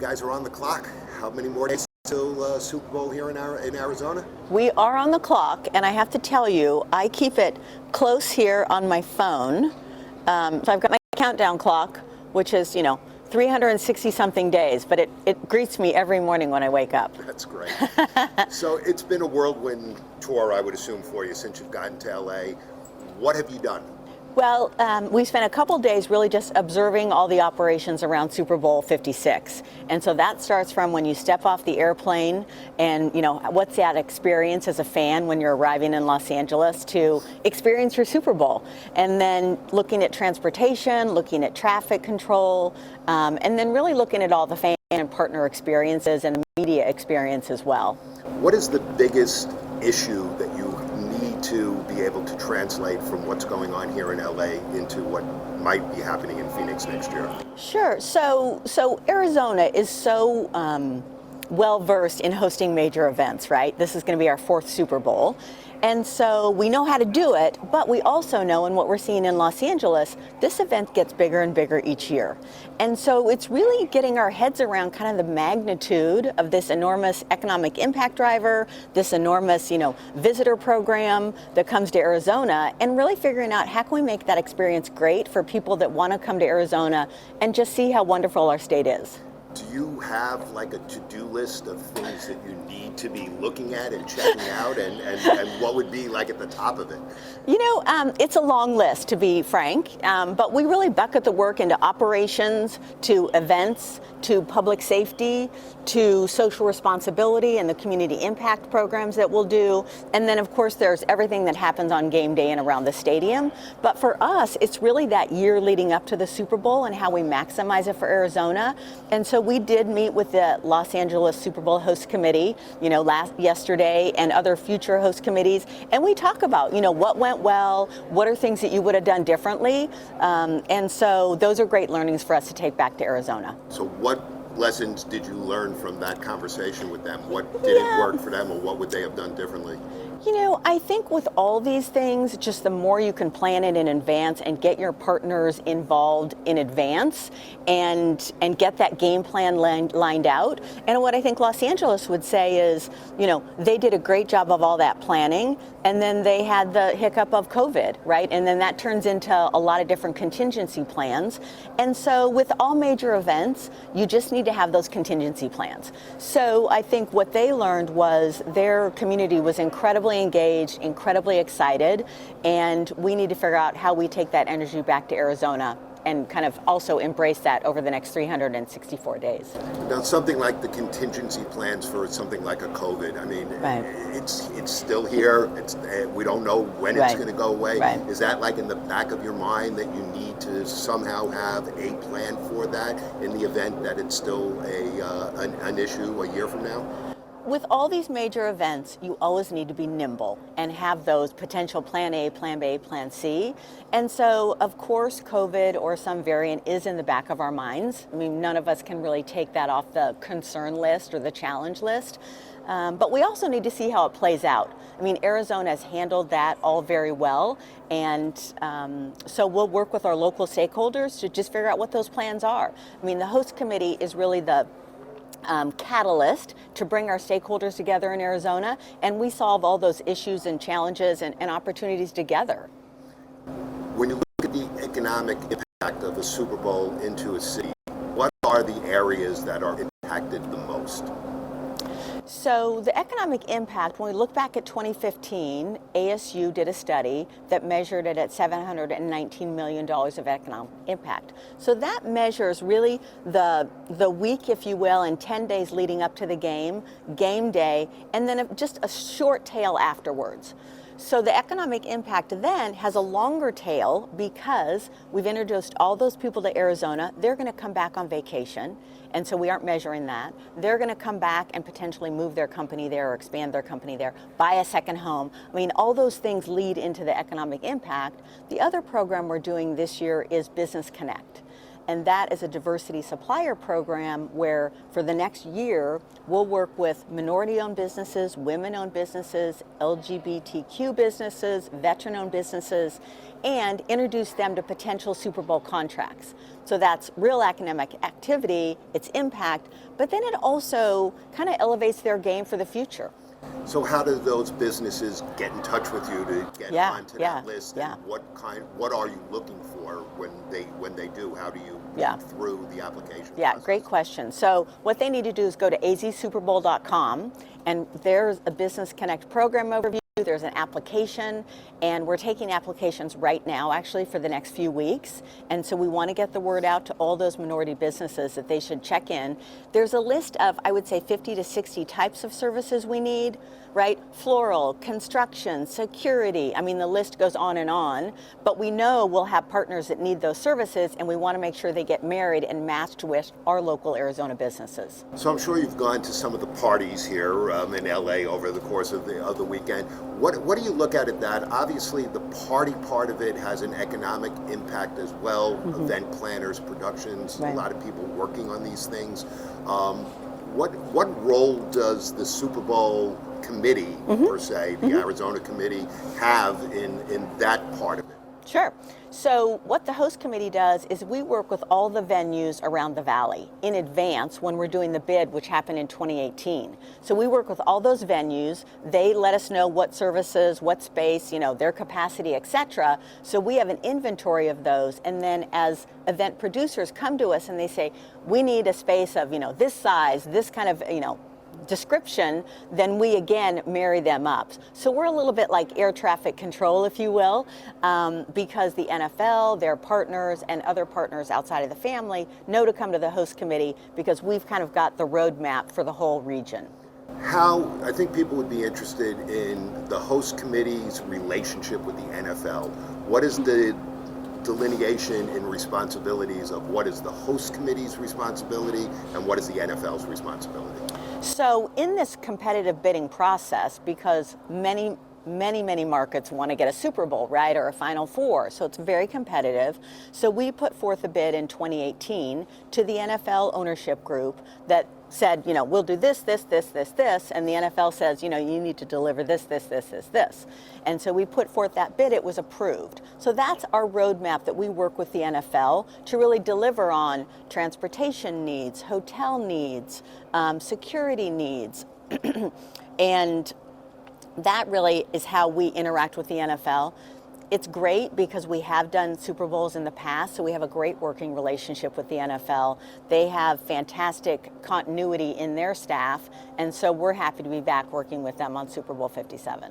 guys are on the clock. How many more days till Super Bowl here in Arizona? We are on the clock, and I have to tell you, I keep it close here on my phone. So I've got my countdown clock, which is, 360 something days, but it greets me every morning when I wake up. That's great. So it's been a whirlwind tour, I would assume, for you since you've gotten to LA. What have you done? Well, we spent a couple days really just observing all the operations around Super Bowl 56. And so that starts from when you step off the airplane and, what's that experience as a fan when you're arriving in Los Angeles to experience your Super Bowl. And then looking at transportation, looking at traffic control, and then really looking at all the fan and partner experiences and the media experience as well. What is the biggest issue that you need to be able to translate from what's going on here in LA into what might be happening in Phoenix next year? Sure. So Arizona is so well versed in hosting major events, right? This is going to be our fourth Super Bowl. And so we know how to do it, but we also know, in what we're seeing in Los Angeles, this event gets bigger and bigger each year. And so it's really getting our heads around kind of the magnitude of this enormous economic impact driver, this enormous, visitor program that comes to Arizona, and really figuring out how can we make that experience great for people that want to come to Arizona and just see how wonderful our state is. Do you have like a to-do list of things that you need to be looking at and checking out, and what would be like at the top of it? It's a long list, to be frank, but we really bucket the work into operations, to events, to public safety, to social responsibility and the community impact programs that we'll do. And then, of course, there's everything that happens on game day and around the stadium. But for us, it's really that year leading up to the Super Bowl and how we maximize it for Arizona. And so we did meet with the Los Angeles Super Bowl host committee, yesterday, and other future host committees. And we talk about, what went well, what are things that you would have done differently. And so those are great learnings for us to take back to Arizona. So what lessons did you learn from that conversation with them? What didn't work for them, or what would they have done differently? I think with all these things, just the more you can plan it in advance and get your partners involved in advance and get that game plan lined out. And what I think Los Angeles would say is, they did a great job of all that planning, and then they had the hiccup of COVID, right? And then that turns into a lot of different contingency plans. And so with all major events, you just need to have those contingency plans. So I think what they learned was their community was incredibly engaged, incredibly excited, and we need to figure out how we take that energy back to Arizona and kind of also embrace that over the next 364 days. Now, something like the contingency plans for something like a COVID, right. it's still here. We don't know when it's going to go away. Right. Is that like in the back of your mind that you need to somehow have a plan for that in the event that it's still an issue a year from now? With all these major events, you always need to be nimble and have those potential plan A, plan B, plan C. And so, of course, COVID or some variant is in the back of our minds. None of us can really take that off the concern list or the challenge list. But we also need to see how it plays out. Arizona has handled that all very well. And so we'll work with our local stakeholders to just figure out what those plans are. The host committee is really the catalyst to bring our stakeholders together in Arizona, and we solve all those issues and challenges and opportunities together. When you look at the economic impact of a Super Bowl into a city, what are the areas that are impacted the most? So the economic impact, when we look back at 2015, ASU did a study that measured it at $719 million of economic impact. So that measures really the week, if you will, and 10 days leading up to the game day, and then just a short tail afterwards. So the economic impact then has a longer tail because we've introduced all those people to Arizona. They're going to come back on vacation, and so we aren't measuring that. They're going to come back and potentially move their company there or expand their company there, buy a second home. All those things lead into the economic impact. The other program we're doing this year is Business Connect. and that is a diversity supplier program where for the next year we'll work with minority-owned businesses, women-owned businesses, LGBTQ businesses, veteran-owned businesses, and introduce them to potential Super Bowl contracts. So that's real economic activity, its impact, but then it also kind of elevates their game for the future. So how do those businesses get in touch with you to get onto that list? And what are you looking for when they do? How do you move through the application process? Great question. So what they need to do is go to azsuperbowl.com, and there's a Business Connect program overview. There's an application, and we're taking applications right now, actually, for the next few weeks. And so we want to get the word out to all those minority businesses that they should check in. There's a list of, I would say, 50 to 60 types of services we need, right? Floral, construction, security. I mean, the list goes on. But we know we'll have partners that need those services, and we want to make sure they get married and matched with our local Arizona businesses. So I'm sure you've gone to some of the parties here in LA over the course of the weekend. What do you look at that? Obviously, the party part of it has an economic impact as well. Event planners, productions, a lot of people working on these things. What role does the Super Bowl committee, per se, the Arizona committee, have in that part of it? Sure. So what the host committee does is we work with all the venues around the valley in advance when we're doing the bid, which happened in 2018. So we work with all those venues. They let us know what services, what space, their capacity, etc. So we have an inventory of those. And then as event producers come to us and they say, we need a space of, this size, this kind of, description, then we again marry them up. So we're a little bit like air traffic control, if you will, because the NFL, their partners, and other partners outside of the family know to come to the host committee because we've kind of got the roadmap for the whole region. I think people would be interested in the host committee's relationship with the NFL. What is the delineation in responsibilities of what is the host committee's responsibility and what is the NFL's responsibility? So in this competitive bidding process, because many markets want to get a Super Bowl, right, or a Final Four, so it's very competitive. So we put forth a bid in 2018 to the NFL ownership group that said, we'll do this, and the NFL says, you need to deliver this. And so we put forth that bid, it was approved. So that's our roadmap that we work with the NFL to really deliver on transportation needs, hotel needs, security needs, and that really is how we interact with the NFL. It's great because we have done Super Bowls in the past, so we have a great working relationship with the NFL. They have fantastic continuity in their staff, and so we're happy to be back working with them on Super Bowl 57.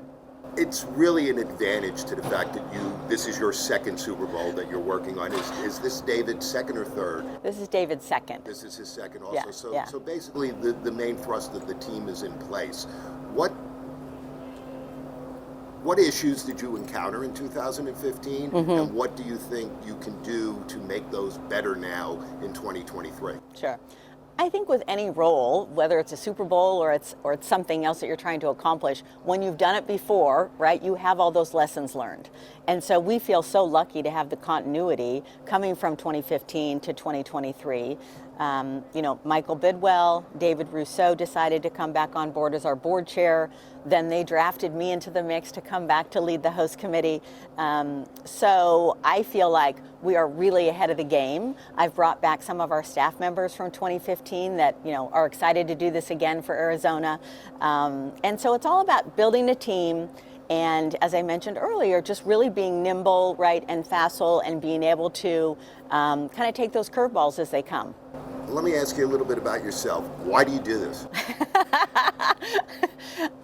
It's really an advantage to the fact that this is your second Super Bowl that you're working on. Is this David's second or third? This is David's second. This is his second also. So basically the main thrust of the team is in place. What issues did you encounter in 2015, and what do you think you can do to make those better now in 2023? Sure. I think with any role, whether it's a Super Bowl or it's something else that you're trying to accomplish, when you've done it before, right, you have all those lessons learned. And so we feel so lucky to have the continuity coming from 2015 to 2023. Michael Bidwell, David Rousseau decided to come back on board as our board chair. Then they drafted me into the mix to come back to lead the host committee. So I feel like we are really ahead of the game. I've brought back some of our staff members from 2015 that are excited to do this again for Arizona. And so it's all about building a team. And as I mentioned earlier, just really being nimble, right, and facile, and being able to kind of take those curveballs as they come. Let me ask you a little bit about yourself. Why do you do this?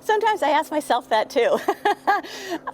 Sometimes I ask myself that too.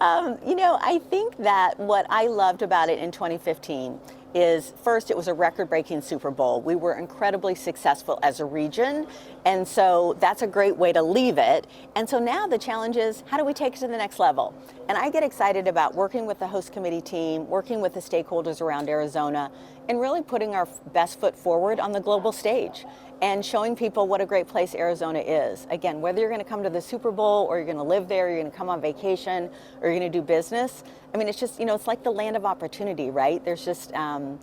I think that what I loved about it in 2015 is, first, it was a record-breaking Super Bowl. We were incredibly successful as a region, and so that's a great way to leave it. And so now the challenge is, how do we take it to the next level? And I get excited about working with the host committee team, working with the stakeholders around Arizona, and really putting our best foot forward on the global stage. and showing people what a great place Arizona is. Again, whether you're going to come to the Super Bowl or you're going to live there, you're going to come on vacation, or you're going to do business. I mean, it's just, it's like the land of opportunity, right? There's just,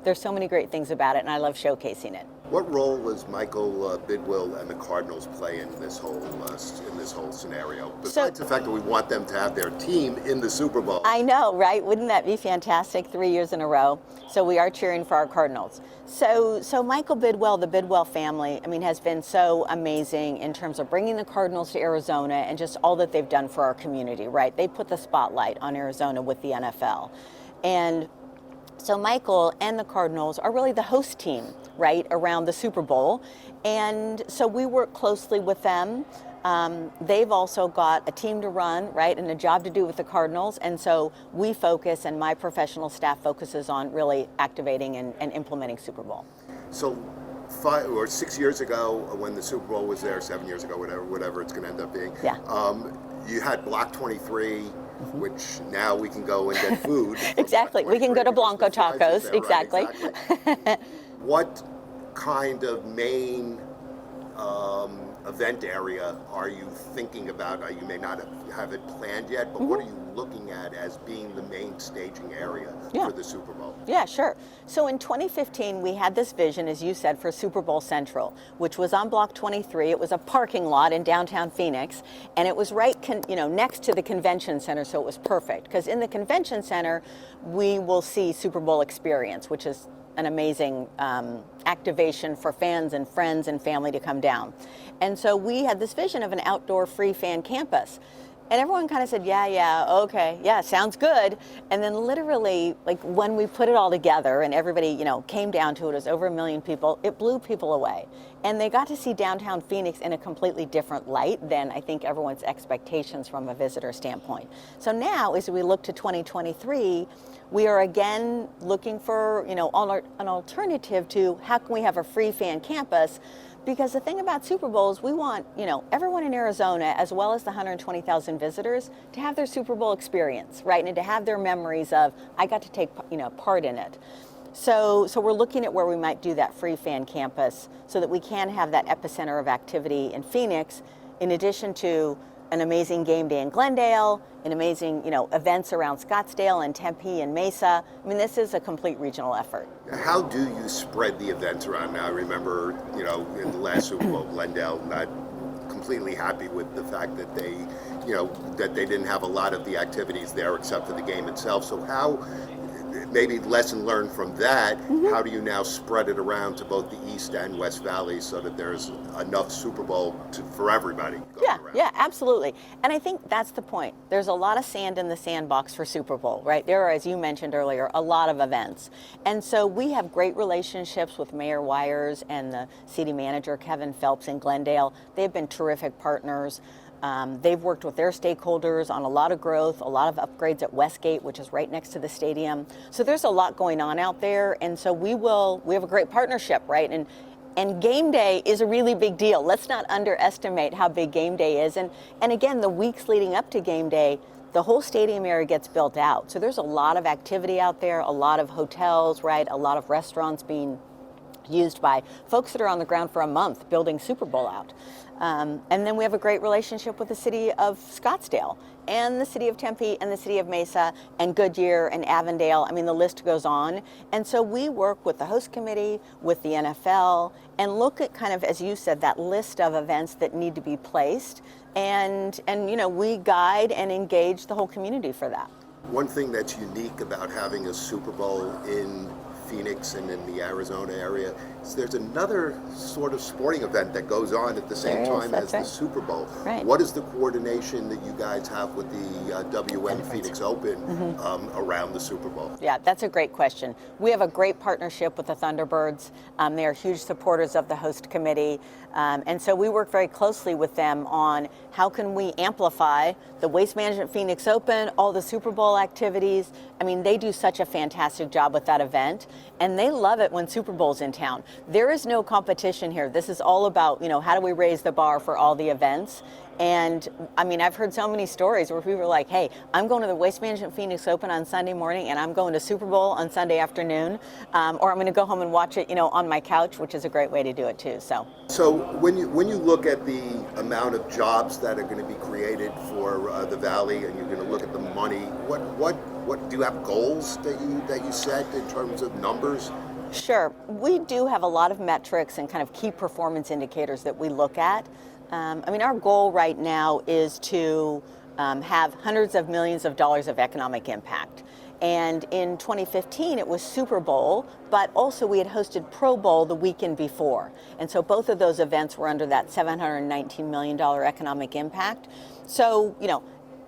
there's so many great things about it, and I love showcasing it. What role does Michael Bidwell and the Cardinals play in this whole scenario? Besides the fact that we want them to have their team in the Super Bowl. I know, right? Wouldn't that be fantastic? 3 years in a row. So we are cheering for our Cardinals. So Michael Bidwell, the Bidwell family, I mean, has been so amazing in terms of bringing the Cardinals to Arizona and just all that they've done for our community, right? They put the spotlight on Arizona with the NFL. And so Michael and the Cardinals are really the host team, right, around the Super Bowl. And so we work closely with them. They've also got a team to run, right, and a job to do with the Cardinals. And so we focus, and my professional staff focuses on really activating and implementing Super Bowl. So 5 or 6 years ago, when the Super Bowl was there, 7 years ago, whatever it's going to end up being, you had Block 23, which now we can go and get food. Exactly. We can go to Blanco Tacos. There, exactly. Right? Exactly. What kind of main event area are you thinking about? You may not have it planned yet, but what are you looking at as being the main staging area for the Super Bowl? Yeah, sure. So in 2015, we had this vision, as you said, for Super Bowl Central, which was on Block 23. It was a parking lot in downtown Phoenix, and it was right, next to the convention center, so it was perfect. Because in the convention center, we will see Super Bowl Experience, which is an amazing activation for fans and friends and family to come down. And so we had this vision of an outdoor free fan campus. And everyone kind of said, okay, sounds good. And then literally, like when we put it all together and everybody, came down to it, was over 1 million people, it blew people away. And they got to see downtown Phoenix in a completely different light than I think everyone's expectations from a visitor standpoint. So now, as we look to 2023, we are again looking for, an alternative to how can we have a free fan campus. Because the thing about Super Bowls, we want, everyone in Arizona, as well as the 120,000 visitors, to have their Super Bowl experience, right? And to have their memories of, I got to take, part in it. So we're looking at where we might do that free fan campus so that we can have that epicenter of activity in Phoenix, in addition to an amazing game day in Glendale, an amazing, events around Scottsdale and Tempe and Mesa. I mean, this is a complete regional effort. How do you spread the events around? Now, I remember, in the last Super Bowl, Glendale not completely happy with the fact that they, that they didn't have a lot of the activities there except for the game itself. So how, maybe lesson learned from that, how do you now spread it around to both the East and West Valley so that there's enough Super Bowl for everybody going around? Yeah, absolutely. And I think that's the point. There's a lot of sand in the sandbox for Super Bowl, right? There are, as you mentioned earlier, a lot of events. And so we have great relationships with Mayor Wires and the city manager, Kevin Phelps, in Glendale. They've been terrific partners. They've worked with their stakeholders on a lot of growth, a lot of upgrades at Westgate, which is right next to the stadium. So there's a lot going on out there. And so we have a great partnership, right? And game day is a really big deal. Let's not underestimate how big game day is. And again, the weeks leading up to game day, the whole stadium area gets built out. So there's a lot of activity out there, a lot of hotels, right? A lot of restaurants being used by folks that are on the ground for a month building Super Bowl out. And then we have a great relationship with the city of Scottsdale and the city of Tempe and the city of Mesa and Goodyear and Avondale. I mean, the list goes on. And so we work with the host committee, with the NFL, and look at kind of, as you said, that list of events that need to be placed. And we guide and engage the whole community for that. One thing that's unique about having a Super Bowl in Phoenix and in the Arizona area is there's another sort of sporting event that goes on at the same time as the Super Bowl. Right. What is the coordination that you guys have with the WM Phoenix Open around the Super Bowl? Yeah, that's a great question. We have a great partnership with the Thunderbirds. They are huge supporters of the host committee. And so we work very closely with them on how can we amplify the Waste Management Phoenix Open, all the Super Bowl activities. I mean, they do such a fantastic job with that event, and they love it when Super Bowl's in town there is no competition here. This is all about, how do we raise the bar for all the events? And I mean, I've heard so many stories where people are like, hey, I'm going to the Waste Management Phoenix Open on Sunday morning, and I'm going to Super Bowl on Sunday afternoon, or I'm going to go home and watch it, on my couch, which is a great way to do it too. So when you look at the amount of jobs that are going to be created for the Valley, and you're going to look at the money, what do you have goals that you set in terms of numbers? Sure. We do have a lot of metrics and kind of key performance indicators that we look at. Our goal right now is to have hundreds of millions of dollars of economic impact. And in 2015, it was Super Bowl, but also we had hosted Pro Bowl the weekend before. And so both of those events were under that $719 million economic impact. So,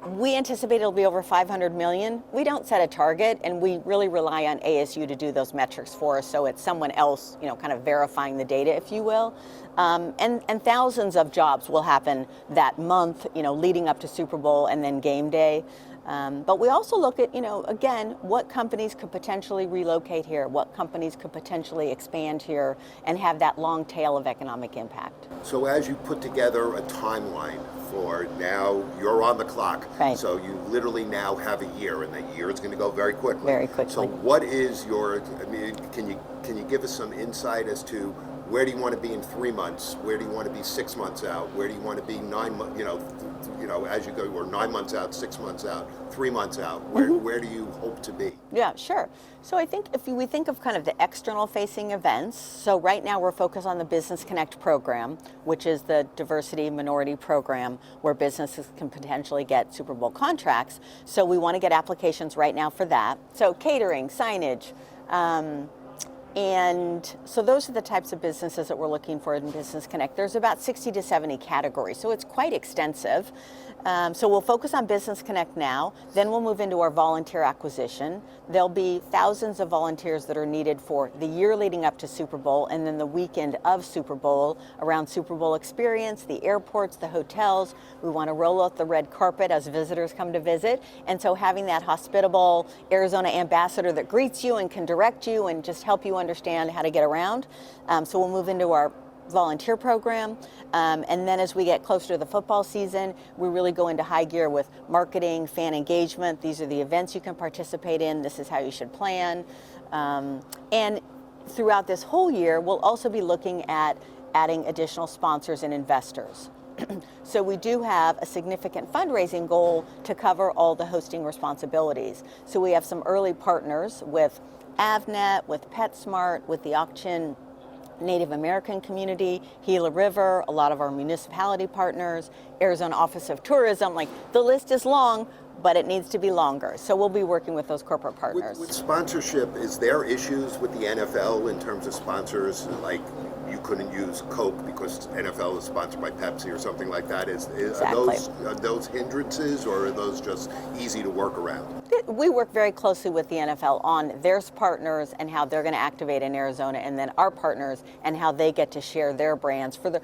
we anticipate it'll be over 500 million. We don't set a target, and we really rely on ASU to do those metrics for us. So it's someone else, kind of verifying the data, if you will. And thousands of jobs will happen that month, leading up to Super Bowl and then game day. But we also look at, again, what companies could potentially relocate here, what companies could potentially expand here and have that long tail of economic impact. So as you put together a timeline for now, you're on the clock. Right. So you literally now have a year, and that year is going to go very quickly. Very quickly. So what is can you give us some insight as to where do you want to be in 3 months? Where do you want to be 6 months out? Where do you want to be 9 months? As you go, or 9 months out, 6 months out, 3 months out. Where do you hope to be? Yeah, sure. So I think if we think of kind of the external facing events, so right now we're focused on the Business Connect program, which is the diversity minority program where businesses can potentially get Super Bowl contracts. So we want to get applications right now for that. So catering, signage. And so those are the types of businesses that we're looking for in Business Connect. There's about 60 to 70 categories, so it's quite extensive. So we'll focus on Business Connect now, then we'll move into our volunteer acquisition. There'll be thousands of volunteers that are needed for the year leading up to Super Bowl and then the weekend of Super Bowl around Super Bowl experience, the airports, the hotels. We want to roll out the red carpet as visitors come to visit. And so having that hospitable Arizona ambassador that greets you and can direct you and just help you understand how to get around. So we'll move into our volunteer program. And then as we get closer to the football season, we really go into high gear with marketing, fan engagement. These are the events you can participate in. This is how you should plan. And throughout this whole year, we'll also be looking at adding additional sponsors and investors. So we do have a significant fundraising goal to cover all the hosting responsibilities. So we have some early partners with Avnet, with PetSmart, with the Auction Native American community, Gila River, a lot of our municipality partners, Arizona Office of Tourism. Like, the list is long, but it needs to be longer. So we'll be working with those corporate partners. With sponsorship, is there issues with the NFL in terms of sponsors? Like, you couldn't use Coke because NFL is sponsored by Pepsi or something like that. Exactly. Are those hindrances, or are those just easy to work around? We work very closely with the NFL on their partners and how they're going to activate in Arizona, and then our partners and how they get to share their brands for the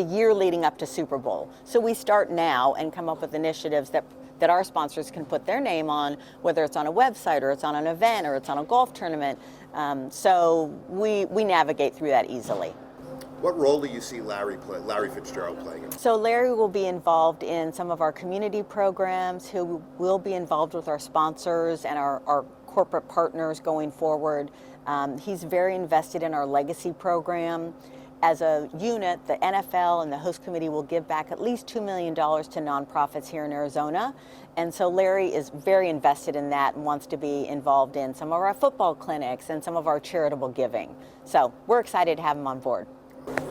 year leading up to Super Bowl. So we start now and come up with initiatives that our sponsors can put their name on, whether it's on a website or it's on an event or it's on a golf tournament. So we navigate through that easily. What role do you see Larry Fitzgerald playing? So Larry will be involved in some of our community programs, who will be involved with our sponsors and our corporate partners going forward. He's very invested in our legacy program. As a unit, the NFL and the host committee will give back at least $2 million to nonprofits here in Arizona. And so Larry is very invested in that and wants to be involved in some of our football clinics and some of our charitable giving. So we're excited to have him on board.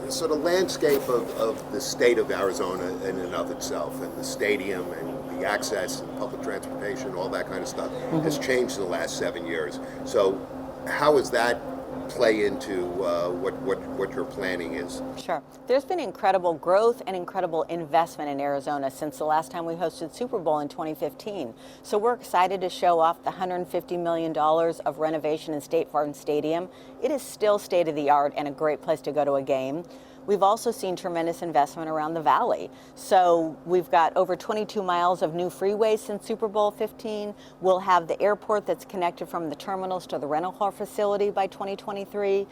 So the landscape of the state of Arizona in and of itself, and the stadium and the access and public transportation, all that kind of stuff, has changed in the last 7 years. So how does that play into what your planning is? Sure. There's been incredible growth and incredible investment in Arizona since the last time we hosted Super Bowl in 2015. So we're excited to show off the $150 million of renovation in State Farm Stadium. It is still state of the art and a great place to go to a game. we've also seen tremendous investment around the Valley. So we've got over 22 miles of new freeways since Super Bowl 15. We'll have the airport that's connected from the terminals to the rental car facility by 2023.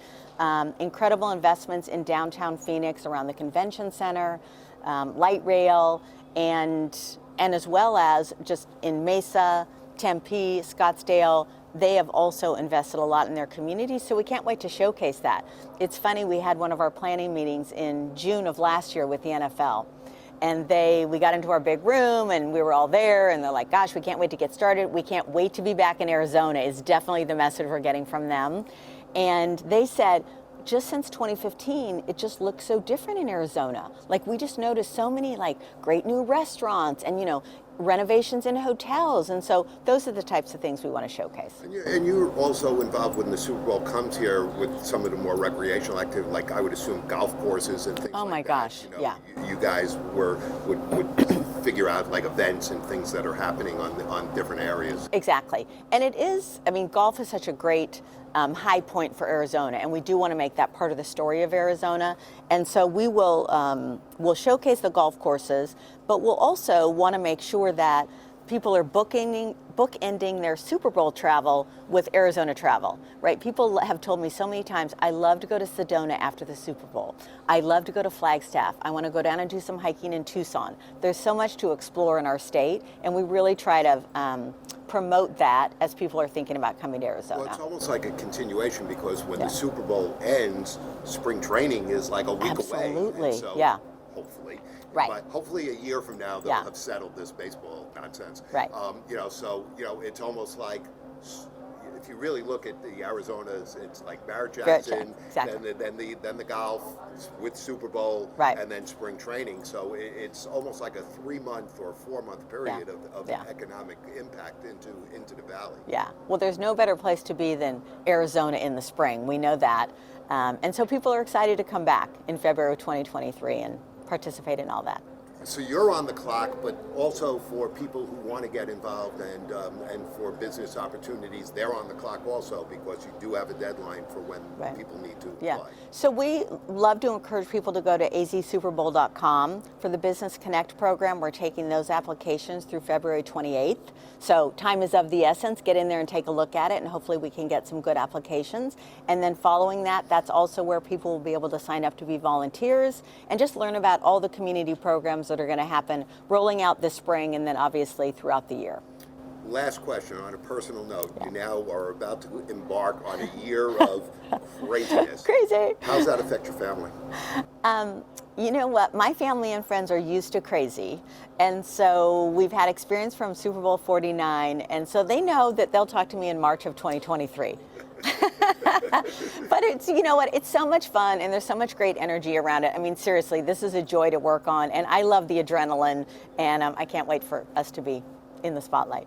Incredible investments in downtown Phoenix around the convention center, light rail, and as well as just in Mesa, Tempe, Scottsdale. They have also invested a lot in their community, so we can't wait to showcase that. It's funny, we had one of our planning meetings in June of last year with the NFL, and we got into our big room and we were all there, and they're like, gosh, we can't wait to get started. We can't wait to be back in Arizona is definitely the message we're getting from them. And they said, just since 2015, it just looks so different in Arizona. Like, we just noticed so many like great new restaurants and, renovations in hotels. And so those are the types of things we want to showcase. And you're also involved when the Super Bowl comes here with some of the more recreational activity, like I would assume golf courses and things like that. Oh my gosh, yeah. You guys would figure out like events and things that are happening on different areas. Exactly. And it is, golf is such a great high point for Arizona, and we do want to make that part of the story of Arizona. And so we will we'll showcase the golf courses, but we'll also want to make sure that people are bookending their Super Bowl travel with Arizona travel, right? People have told me so many times, I love to go to Sedona after the Super Bowl. I love to go to Flagstaff. I want to go down and do some hiking in Tucson. There's so much to explore in our state, and we really try to promote that as people are thinking about coming to Arizona. Well, it's almost like a continuation, because when the Super Bowl ends, spring training is like a week away. Absolutely, so hopefully. Right. But hopefully a year from now, they'll have settled this baseball nonsense. Right. It's almost like, if you really look at the Arizona's, it's like Barrett Jackson, exactly. then the golf with Super Bowl, and then spring training. So it's almost like a 3-month or 4-month period of economic impact into the valley. Yeah. Well, there's no better place to be than Arizona in the spring. We know that. And so people are excited to come back in February of 2023 and participate in all that. So you're on the clock, but also for people who want to get involved and for business opportunities, they're on the clock also, because you do have a deadline for when people need to apply. So we love to encourage people to go to azsuperbowl.com for the Business Connect program. We're taking those applications through February 28th. So time is of the essence. Get in there and take a look at it, and hopefully we can get some good applications. And then following that, that's also where people will be able to sign up to be volunteers and just learn about all the community programs that are going to happen rolling out this spring and then obviously throughout the year. Last question, on a personal note, you now are about to embark on a year of craziness. Crazy. How does that affect your family? You know what? My family and friends are used to crazy. And so we've had experience from Super Bowl 49. And so they know that they'll talk to me in March of 2023. But it's, you know what, it's so much fun, and there's so much great energy around it. Seriously, this is a joy to work on, and I love the adrenaline, and I can't wait for us to be in the spotlight.